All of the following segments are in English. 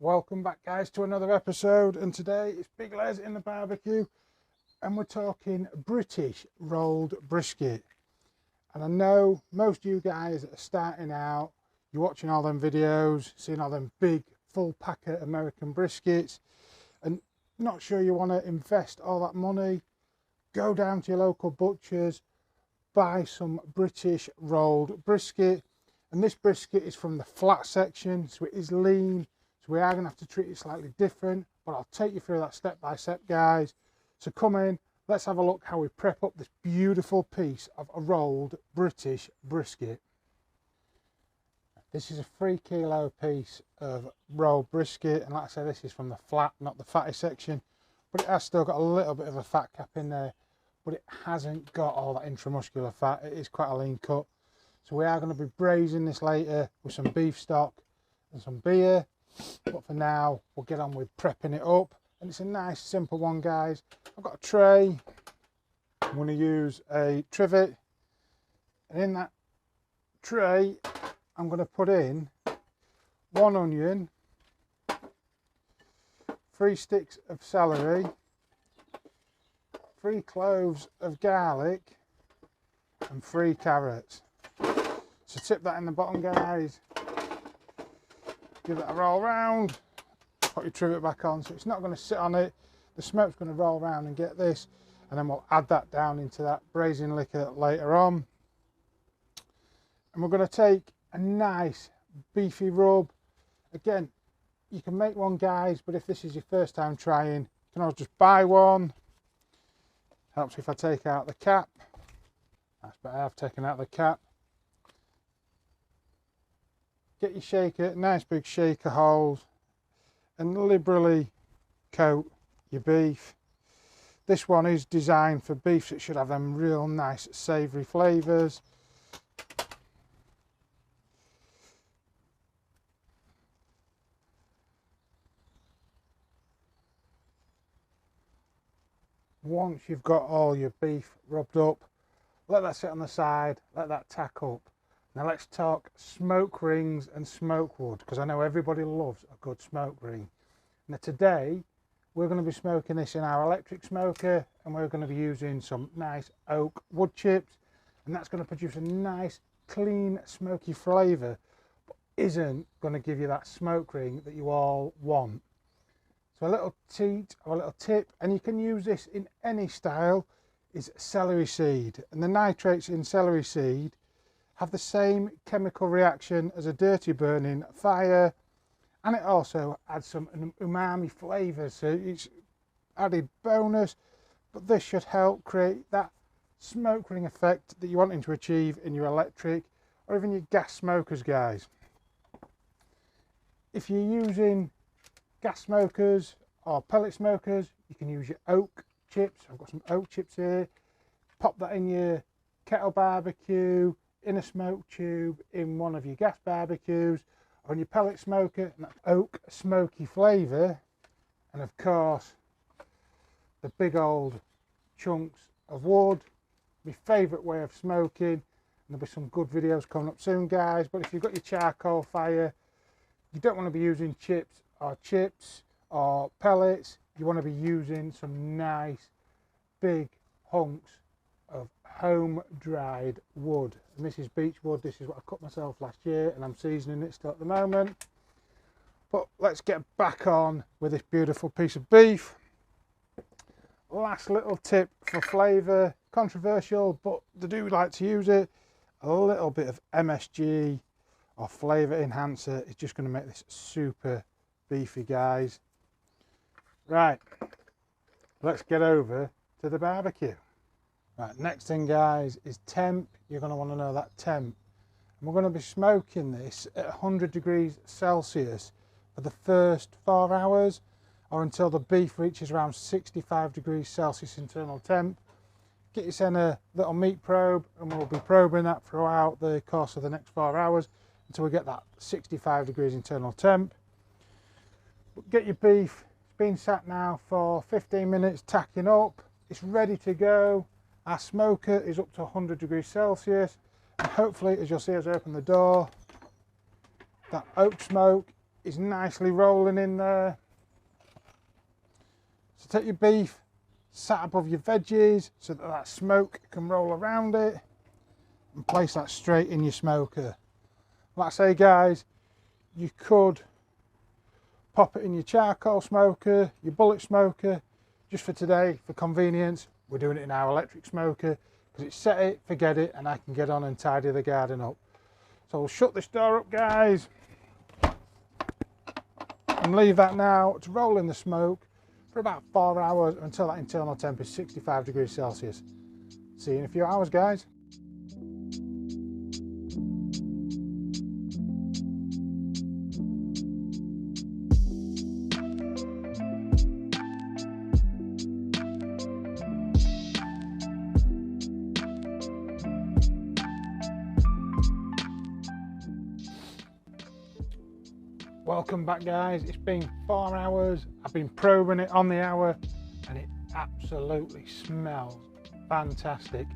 Welcome back, guys, to another episode, and today it's Big Les in the barbecue and we're talking British rolled brisket. And I know most of you guys are starting out, you're watching all them videos, seeing all them big full packer American briskets and not sure you want to invest all that money. Go down to your local butchers, buy some British rolled brisket, and this brisket is from the flat section, so it is lean. So we are going to have to treat it slightly different, but I'll take you through that step by step, guys. So come in, let's have a look how we prep up this beautiful piece of a rolled British brisket. This is a 3 kilo piece of rolled brisket, and like I said, this is from the flat, not the fatty section, but it has still got a little bit of a fat cap in there, but it hasn't got all that intramuscular fat. It is quite a lean cut. So we are going to be braising this later with some beef stock and some beer. But for now, we'll get on with prepping it up, and it's a nice simple one, guys. I've got a tray. I'm going to use a trivet, and in that tray I'm going to put in 1 onion, 3 sticks of celery, 3 cloves of garlic and 3 carrots. So tip that in the bottom, guys. Give that a roll round, put your trivet back on so it's not going to sit on it. The smoke's going to roll around and get this, and then we'll add that down into that braising liquor later on. And we're going to take a nice beefy rub. Again, you can make one, guys, but if this is your first time trying, you can always just buy one. Helps if I take out the cap. That's better, I've taken out the cap. Get your shaker, nice big shaker holes, and liberally coat your beef. This one is designed for beef, so it should have them real nice savoury flavours. Once you've got all your beef rubbed up, let that sit on the side, let that tack up. Now let's talk smoke rings and smoke wood, because I know everybody loves a good smoke ring. Now today we're going to be smoking this in our electric smoker, and we're going to be using some nice oak wood chips, and that's going to produce a nice clean smoky flavour, but isn't going to give you that smoke ring that you all want. So a little teat or a little tip, and you can use this in any style, is celery seed. And the nitrates in celery seed have the same chemical reaction as a dirty burning fire, and it also adds some umami flavours, so it's added bonus, but this should help create that smoke ring effect that you're wanting to achieve in your electric or even your gas smokers, guys. If you're using gas smokers or pellet smokers, you can use your oak chips. I've got some oak chips here. Pop that in your kettle barbecue, in a smoke tube, in one of your gas barbecues, or in your pellet smoker, and that's oak smoky flavour. And of course the big old chunks of wood, my favourite way of smoking, and there'll be some good videos coming up soon, guys. But if you've got your charcoal fire, you don't want to be using chips or pellets. You want to be using some nice big hunks of home dried wood, and this is beech wood. This is what I cut myself last year, and I'm seasoning it still at the moment. But let's get back on with this beautiful piece of beef. Last little tip for flavour, controversial, but they do like to use it. A little bit of MSG or flavour enhancer is just going to make this super beefy, guys. Right, let's get over to the barbecue. Right, next thing, guys, is temp. You're going to want to know that temp. And we're going to be smoking this at 100 degrees Celsius for the first 4 hours, or until the beef reaches around 65 degrees Celsius internal temp. Get yourself in a little meat probe, and we'll be probing that throughout the course of the next 4 hours until we get that 65 degrees internal temp. Get your beef. It's been sat now for 15 minutes tacking up. It's ready to go. Our smoker is up to 100 degrees Celsius, and hopefully, as you'll see as I open the door, that oak smoke is nicely rolling in there. So take your beef, sat above your veggies so that that smoke can roll around it, and place that straight in your smoker. Like I say guys, you could pop it in your charcoal smoker, your bullet smoker. Just for today, for convenience, we're doing it in our electric smoker because it's set it, forget it, and I can get on and tidy the garden up. So we'll shut this door up guys and leave that now to roll in the smoke for about 4 hours until that internal temp is 65 degrees Celsius. See you in a few hours guys. Welcome back guys, it's been 4 hours, I've been probing it on the hour and it absolutely smells fantastic.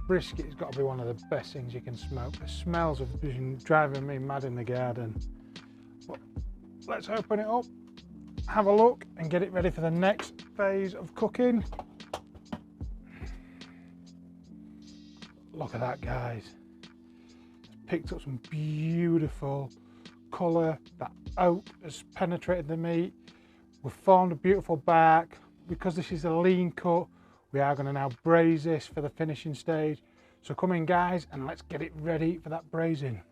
Brisket has got to be one of the best things you can smoke. The smells have been driving me mad in the garden. But let's open it up, have a look and get it ready for the next phase of cooking. Look at that guys, it's picked up some beautiful colour. That oak has penetrated the meat. We've formed a beautiful bark. Because this is a lean cut, we are going to now braise this for the finishing stage. So come in guys and let's get it ready for that braising.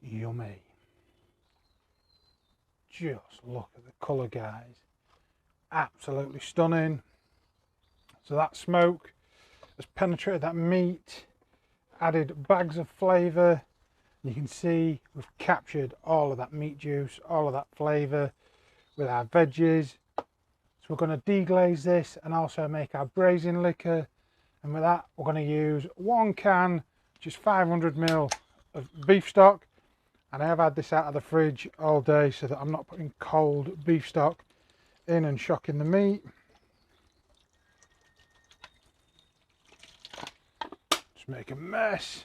Yummy. Just look at the colour guys, absolutely stunning. So that smoke has penetrated that meat, added bags of flavour. You can see we've captured all of that meat juice, all of that flavour with our veggies. So we're going to deglaze this and also make our braising liquor. And with that, we're going to use 1 can, just 500 ml of beef stock. And I have had this out of the fridge all day so that I'm not putting cold beef stock in and shocking the meat. Just make a mess.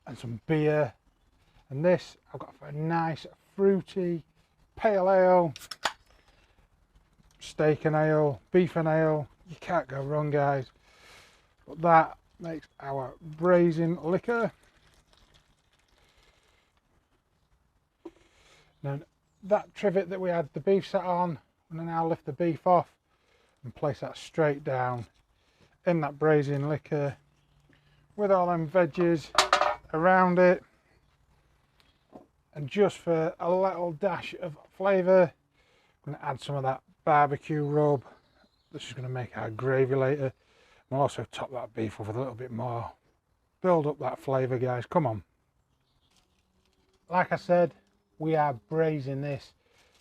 And some beer, and this I've got for a nice fruity pale ale, steak and ale, beef and ale. You can't go wrong guys. But that makes our braising liquor. Now that trivet that we had the beef sat on, I'm going to now lift the beef off and place that straight down in that braising liquor with all them veggies around it. And just for a little dash of flavour, I'm going to add some of that barbecue rub. This is going to make our gravy later. We'll also top that beef with a little bit more. Build up that flavour guys, come on. Like I said, we are braising this,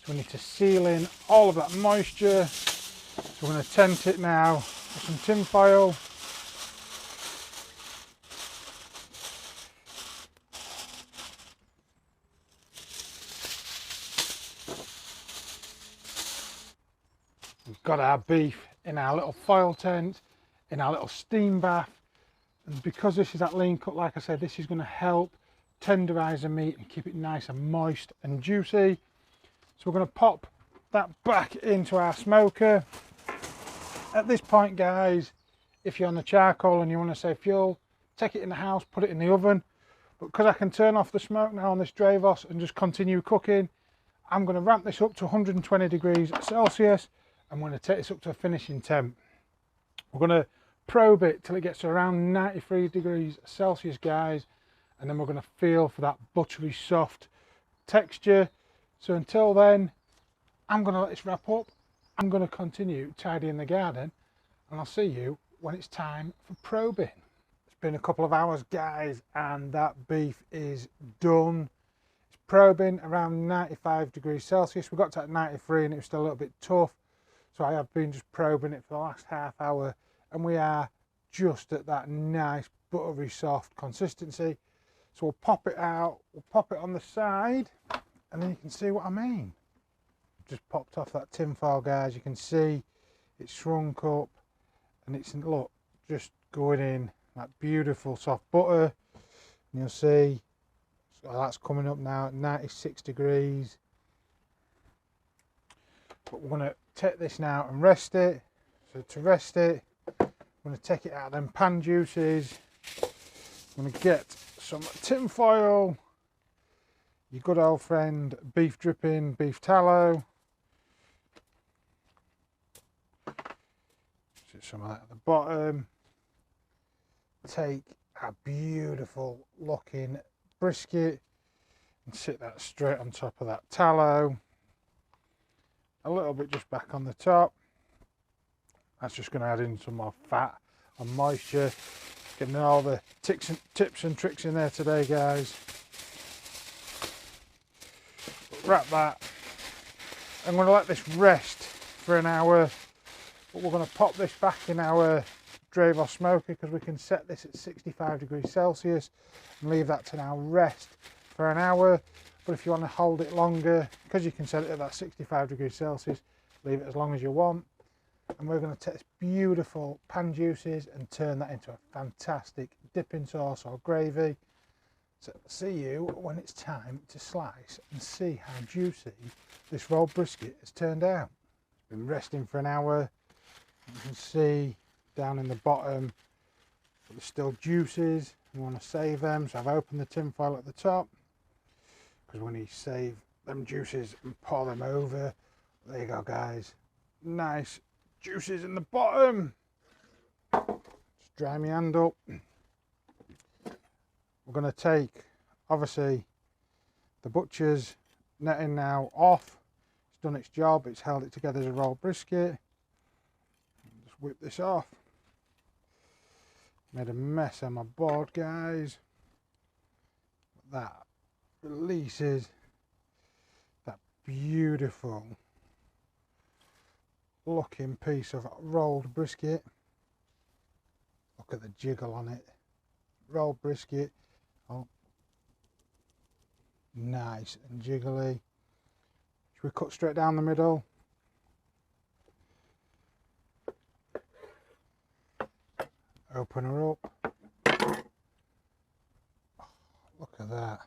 so we need to seal in all of that moisture. So we're going to tent it now with some tin foil. We've got our beef in our little foil tent, in our little steam bath, and because this is that lean cut, like I said, this is going to help tenderise the meat and keep it nice and moist and juicy. So we're going to pop that back into our smoker. At this point guys, if you're on the charcoal and you want to save fuel, take it in the house, put it in the oven. But because I can turn off the smoke now on this Drevos and just continue cooking, I'm going to ramp this up to 120 degrees Celsius. I'm going to take this up to a finishing temp. We're going to probe it till it gets to around 93 degrees Celsius guys, and then we're going to feel for that buttery soft texture. So until then, I'm going to let this wrap up. I'm going to continue tidying the garden, and I'll see you when it's time for probing. It's been a couple of hours guys, and that beef is done. It's probing around 95 degrees Celsius. We got to 93 and it was still a little bit tough. So I have been just probing it for the last half hour, and we are just at that nice buttery soft consistency. So we'll pop it out, we'll pop it on the side, and then you can see what I mean. Just popped off that tin foil guys, you can see it's shrunk up, and it's, look, just going in that beautiful soft butter. And you'll see that's coming up now at 96 degrees. But we're going to take this now and rest it. So to rest it, I'm going to take it out of them pan juices. I'm going to get some tin foil, your good old friend beef dripping, beef tallow. Sit some of that at the bottom. Take a beautiful looking brisket and sit that straight on top of that tallow. A little bit just back on the top. That's just going to add in some more fat and moisture. Getting all the tips and tricks in there today, guys. Wrap that. I'm going to let this rest for an hour, but we're going to pop this back in our Drevos smoker because we can set this at 65 degrees Celsius and leave that to now rest for an hour. But if you want to hold it longer, because you can set it at that 65 degrees Celsius, leave it as long as you want. And we're going to take this beautiful pan juices and turn that into a fantastic dipping sauce or gravy. So see you when it's time to slice and see how juicy this rolled brisket has turned out. It's been resting for an hour. You can see down in the bottom there's still juices. We want to save them, so I've opened the tin foil at the top because we need to save them juices and pour them over. There you go, guys. Nice juices in the bottom. Just dry my hand up. We're going to take, obviously, the butcher's netting now off. It's done its job. It's held it together as a rolled brisket. Just whip this off. Made a mess on my board, guys. That releases that beautiful looking piece of rolled brisket. Look at the jiggle on it. Rolled brisket. Oh, nice and jiggly. Should we cut straight down the middle? Open her up. Oh, look at that.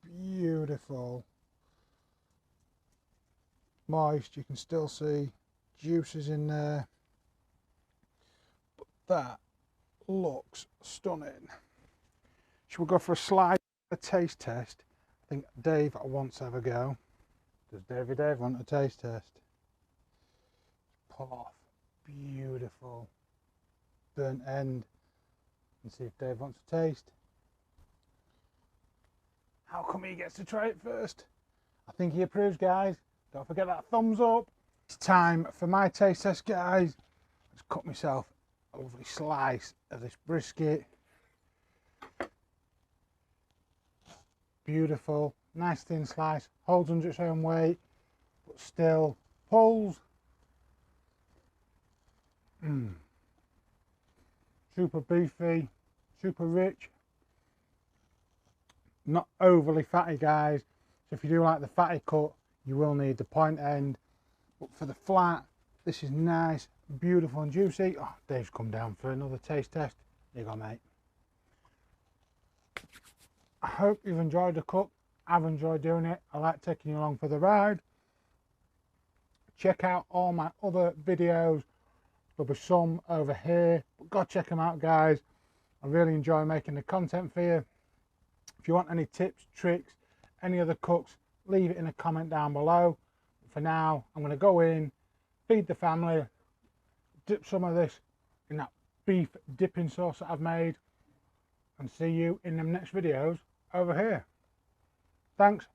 Beautiful. Moist, you can still see juices in there. But that looks stunning. Should we go for a slide, a taste test? I think Dave wants to have a go. Does Dave want a taste test? Pull off. Beautiful burnt end and see if Dave wants to taste. How come he gets to try it first? I think he approves, guys. Don't forget that thumbs up. It's time for my taste test, guys. Let's cut myself a lovely slice of this brisket. Beautiful, nice thin slice, holds under its own weight, but still pulls. Super beefy, super rich, not overly fatty, guys. So if you do like the fatty cut, you will need the point end. But for the flat, this is nice, beautiful and juicy. Oh, Dave's come down for another taste test. There you go, mate. I hope you've enjoyed the cook. I've enjoyed doing it. I like taking you along for the ride. Check out all my other videos. There'll be some over here, but go check them out, guys. I really enjoy making the content for you. If you want any tips, tricks, any other cooks, leave it in a comment down below. For now, I'm going to go in, feed the family, dip some of this in that beef dipping sauce that I've made, and see you in the next videos over here. Thanks.